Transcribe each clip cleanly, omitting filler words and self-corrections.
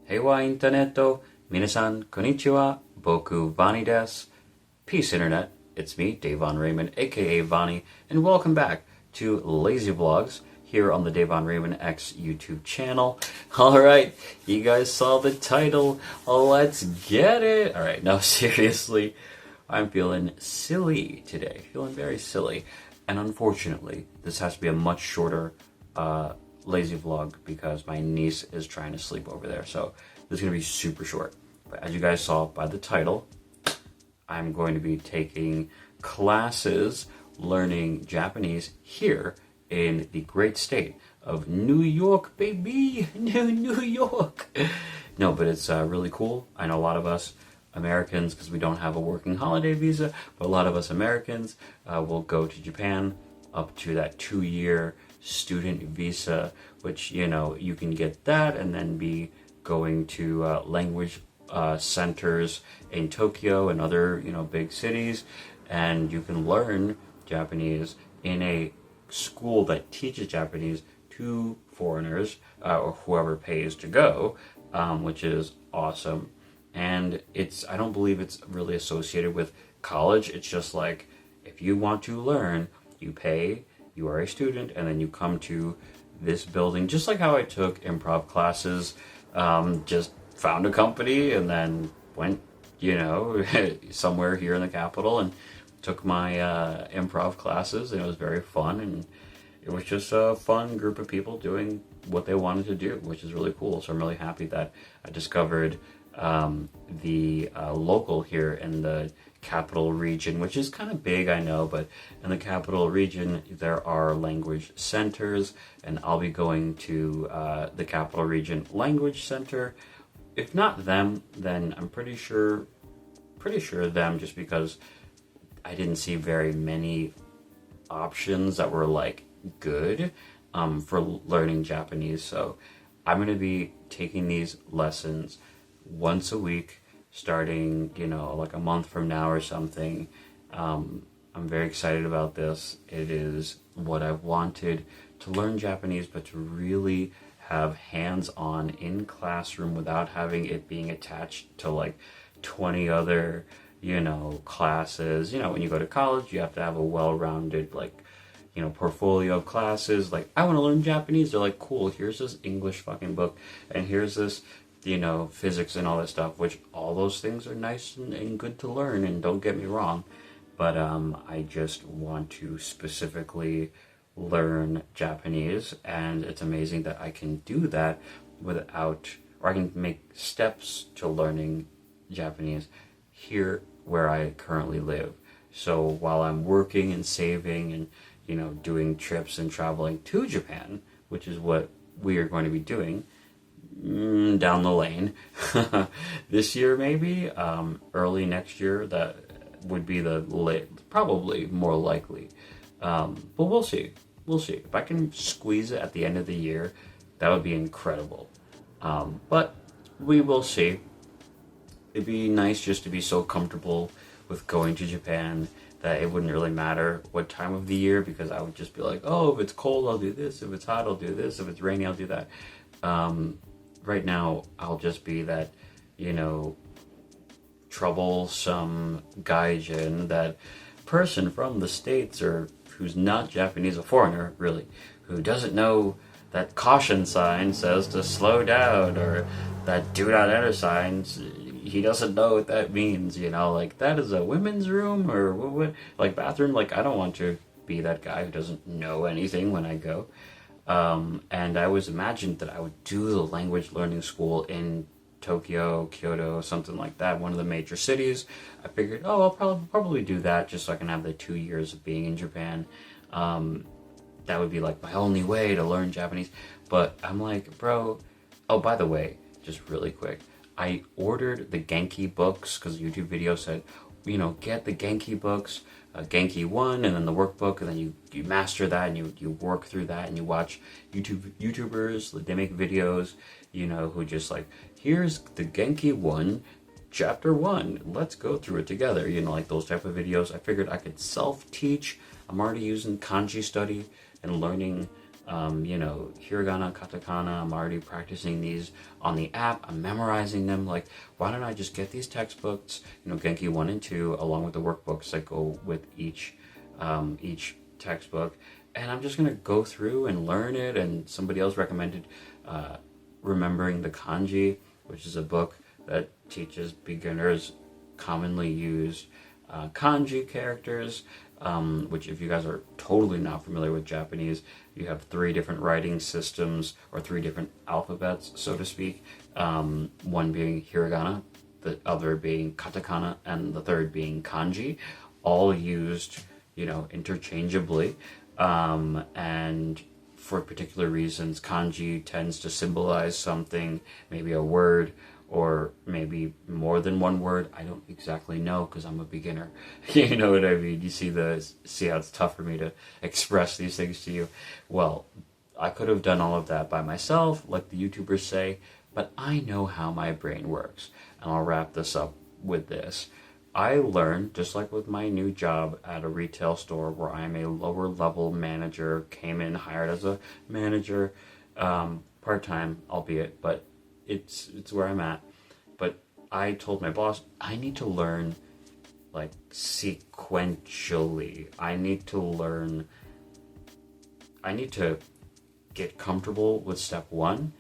Heiwa Interneto, minasan konnichiwa, boku Vani desu. Peace Internet, it's me, Davon Raymond, aka Vani, and welcome back to Lazy Vlogs here on the Davon Raymond X YouTube channel. Alright, you guys saw the title, let's get it! Alright, no, seriously, I'm feeling silly today, feeling very silly. And unfortunately, this has to be a much shorter lazy vlog because my niece is trying to sleep over there. So this is going to be super short. But as you guys saw by the title, I'm going to be taking classes learning Japanese here in the great state of New York, baby! New York! No, but it's really cool. I know a lot of us Americans, because we don't have a working holiday visa, but a lot of us Americans will go to Japan up to that 2-year student visa, which, you know, you can get that and then be going to language centers in Tokyo and other, you know, big cities, and you can learn Japanese in a school that teaches Japanese to foreigners or whoever pays to go, which is awesome. And I don't believe it's really associated with college. It's just like, if you want to learn, you pay, you are a student, and then you come to this building, just like how I took improv classes, just found a company and then went, you know, somewhere here in the capital and took my improv classes, and it was very fun, and it was just a fun group of people doing what they wanted to do, which is really cool. So I'm really happy that I discovered the local here in the capital region, which is kind of big, I know, but in the capital region there are language centers, and I'll be going to the capital region language center. If not them, then I'm pretty sure them, just because I didn't see very many options that were like good for learning Japanese. So I'm going to be taking these lessons once a week, starting, you know, like a month from now or something. I'm very excited about this. It is what I've wanted to learn Japanese, but to really have hands-on in classroom without having it being attached to like 20 other, you know, classes. You know, when you go to college, you have to have a well-rounded, like, you know, portfolio of classes. Like, I want to learn Japanese. They're like, cool, here's this English fucking book, and here's this, you know, physics and all that stuff, which all those things are nice and good to learn, and don't get me wrong, but I just want to specifically learn Japanese, and it's amazing that I can do that without, or I can make steps to learning Japanese here where I currently live. So while I'm working and saving and, you know, doing trips and traveling to Japan, which is what we are going to be doing down the lane this year, maybe early next year, that would be probably more likely, but we'll see. If I can squeeze it at the end of the year, that would be incredible, but we will see. It'd be nice just to be so comfortable with going to Japan that it wouldn't really matter what time of the year, because I would just be like, oh, if it's cold, I'll do this. If it's hot, I'll do this. If it's rainy, I'll do that. Right now, I'll just be that, you know, troublesome gaijin, that person from the States, or who's not Japanese, a foreigner, really, who doesn't know that caution sign says to slow down, or that do not enter signs, he doesn't know what that means, you know, like, that is a women's room, or what, like, bathroom. Like, I don't want to be that guy who doesn't know anything when I go. And I always imagined that I would do the language learning school in Tokyo, Kyoto, something like that, one of the major cities. I figured, oh, I'll probably do that just so I can have the 2 years of being in Japan. That would be like my only way to learn Japanese. But I'm like, bro, oh, by the way, just really quick, I ordered the Genki books because YouTube video said, you know, get the Genki books, Genki 1, and then the workbook, and then you master that, and you work through that, and you watch YouTubers, they make videos, you know, who just like, here's the Genki 1, chapter 1, let's go through it together, you know, like those type of videos. I figured I could self-teach. I'm already using Kanji Study and learning hiragana, katakana. I'm already practicing these on the app. I'm memorizing them. Like, why don't I just get these textbooks, Genki 1 and 2, along with the workbooks that go with each textbook, and I'm just going to go through and learn it. And somebody else recommended Remembering the Kanji, which is a book that teaches beginners commonly used kanji characters, which, if you guys are totally not familiar with Japanese, you have 3 different writing systems, or 3 different alphabets, so to speak. One being hiragana, the other being katakana, and the third being kanji, all used, interchangeably. And for particular reasons, kanji tends to symbolize something, maybe a word, or maybe more than one word. I don't exactly know, because I'm a beginner. You know what I mean? You see how it's tough for me to express these things to you. Well, I could have done all of that by myself, like the YouTubers say, but I know how my brain works. And I'll wrap this up with this. I learned, just like with my new job at a retail store where I'm a lower level manager, came in hired as a manager, part-time, albeit, but it's where I'm at. But I told my boss, I need to learn like sequentially. I need to get comfortable with step 1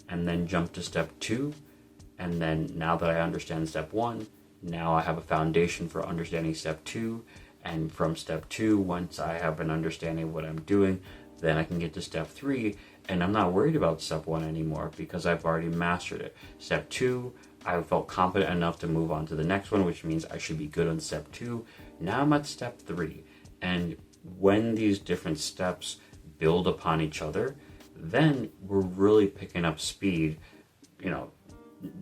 and then jump to step 2. And then, now that I understand step 1, now I have a foundation for understanding step 2. And from step 2, once I have an understanding of what I'm doing, then I can get to step 3. And I'm not worried about step 1 anymore, because I've already mastered it. Step 2, I felt confident enough to move on to the next one, which means I should be good on step 2. Now I'm at step 3. And when these different steps build upon each other, then we're really picking up speed,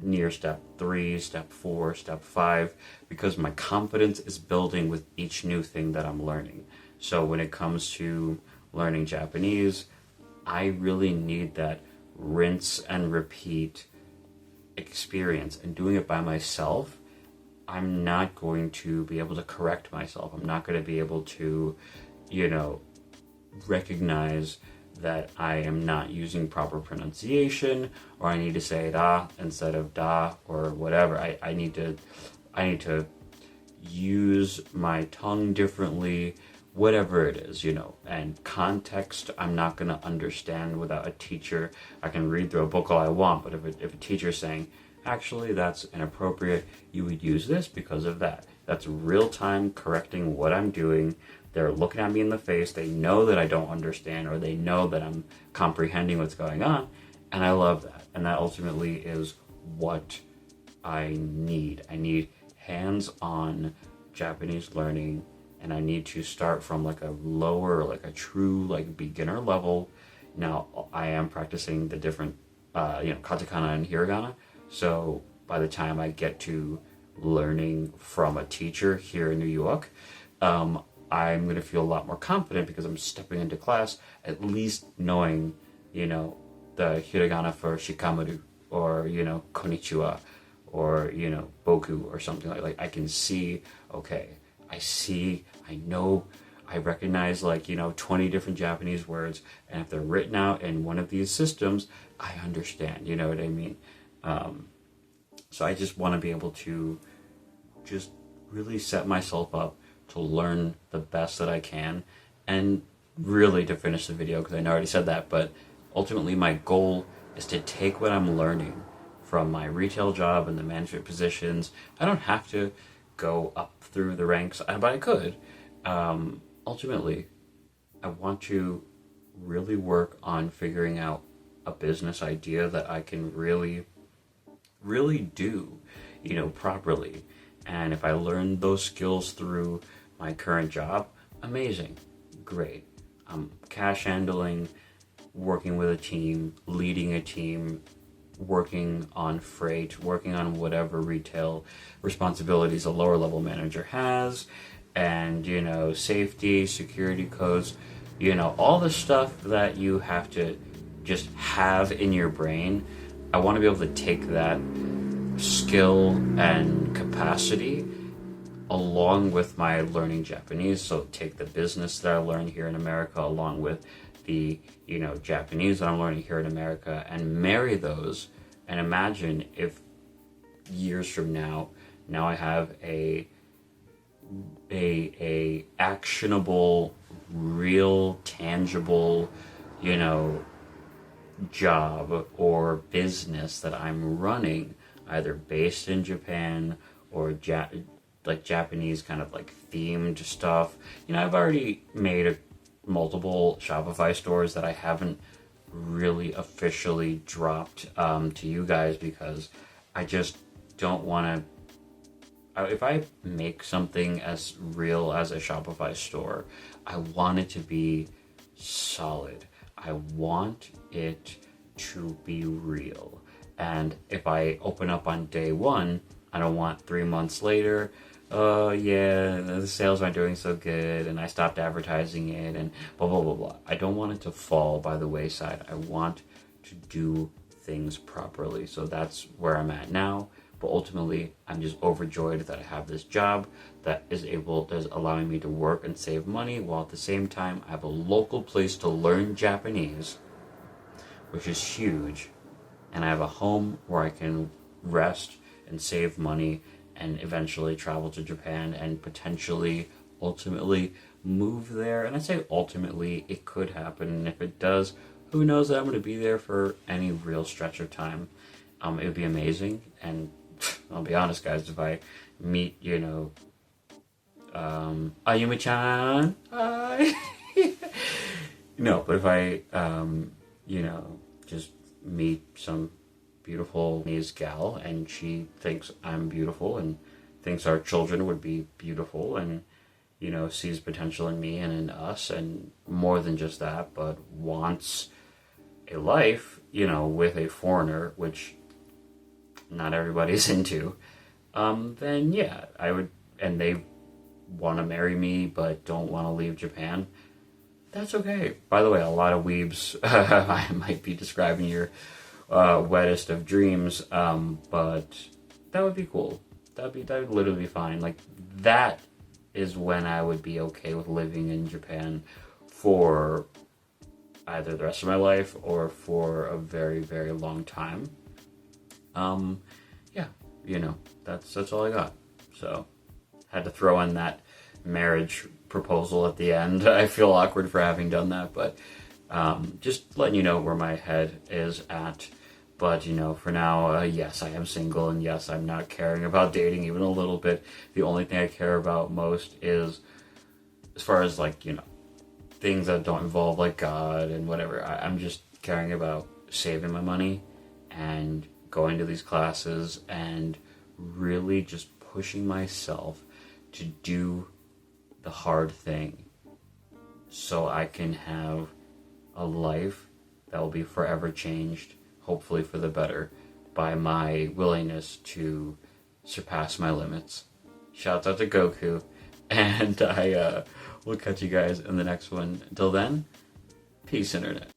near step 3, step 4, step 5, because my confidence is building with each new thing that I'm learning. So when it comes to learning Japanese, I really need that rinse and repeat experience. And doing it by myself, I'm not going to be able to correct myself. I'm not going to be able to, recognize that I am not using proper pronunciation, or I need to say da instead of da, or whatever. I need to use my tongue differently, whatever it is, and context I'm not going to understand without a teacher. I can read through a book all I want, but if a teacher's saying, actually, that's inappropriate, you would use this because of that. That's real time correcting what I'm doing. They're looking at me in the face. They know that I don't understand, or they know that I'm comprehending what's going on. And I love that. And that ultimately is what I need. I need hands-on Japanese learning, and I need to start from like a lower, like a true like beginner level. Now I am practicing the different, katakana and hiragana. So by the time I get to learning from a teacher here in New York, I'm going to feel a lot more confident, because I'm stepping into class at least knowing, the hiragana for shikamaru, or, konnichiwa, or, boku, or something like I can see, okay, I know, I recognize 20 different Japanese words, and if they're written out in one of these systems, I understand, you know what I mean? So I just want to be able to just really set myself up to learn the best that I can, and really to finish the video, because I know I already said that, but ultimately my goal is to take what I'm learning from my retail job and the management positions. I don't have to go up through the ranks, but I could. Ultimately, I want to really work on figuring out a business idea that I can really do, properly. And if I learn those skills through my current job, amazing, great. Cash handling, working with a team, leading a team, working on freight, working on whatever retail responsibilities a lower level manager has, and, safety, security codes, all the stuff that you have to just have in your brain. I want to be able to take that skill and capacity along with my learning Japanese. So take the business that I learned here in America along with the, Japanese that I'm learning here in America and marry those, and imagine if years from now I have a actionable, real, tangible, job or business that I'm running, either based in Japan or Japanese kind of like themed stuff. I've already made multiple Shopify stores that I haven't really officially dropped to you guys because I just don't want to. If I make something as real as a Shopify store, I want it to be solid. I want it to be real. And if I open up on day one, I don't want 3 months later, oh yeah, the sales aren't doing so good and I stopped advertising it and blah, blah, blah, blah. I don't want it to fall by the wayside. I want to do things properly. So that's where I'm at now. But ultimately, I'm just overjoyed that I have this job that is allowing me to work and save money, while at the same time, I have a local place to learn Japanese, which is huge. And I have a home where I can rest and save money and eventually travel to Japan and potentially, ultimately, move there. And I say ultimately, it could happen. And if it does, who knows that I'm going to be there for any real stretch of time. It would be amazing. And I'll be honest, guys, if I meet, Ayumi-chan, hi. No, but if I, just meet some beautiful Japanese gal and she thinks I'm beautiful and thinks our children would be beautiful and, sees potential in me and in us and more than just that, but wants a life, with a foreigner, which not everybody's into, then yeah, I would, and they want to marry me but don't want to leave Japan, that's okay. By the way, a lot of weebs, I might be describing your wettest of dreams, but that would be cool. That would literally be fine. Like, that is when I would be okay with living in Japan for either the rest of my life or for a very, very long time. Yeah, that's all I got. So, had to throw in that marriage proposal at the end. I feel awkward for having done that, but just letting you know where my head is at. But, for now, yes, I am single, and yes, I'm not caring about dating even a little bit. The only thing I care about most is, as far as, things that don't involve, God and whatever, I'm just caring about saving my money and going to these classes and really just pushing myself to do the hard thing so I can have a life that will be forever changed, hopefully for the better, by my willingness to surpass my limits. Shouts out to Goku, and I will catch you guys in the next one. Until then, peace, Internet.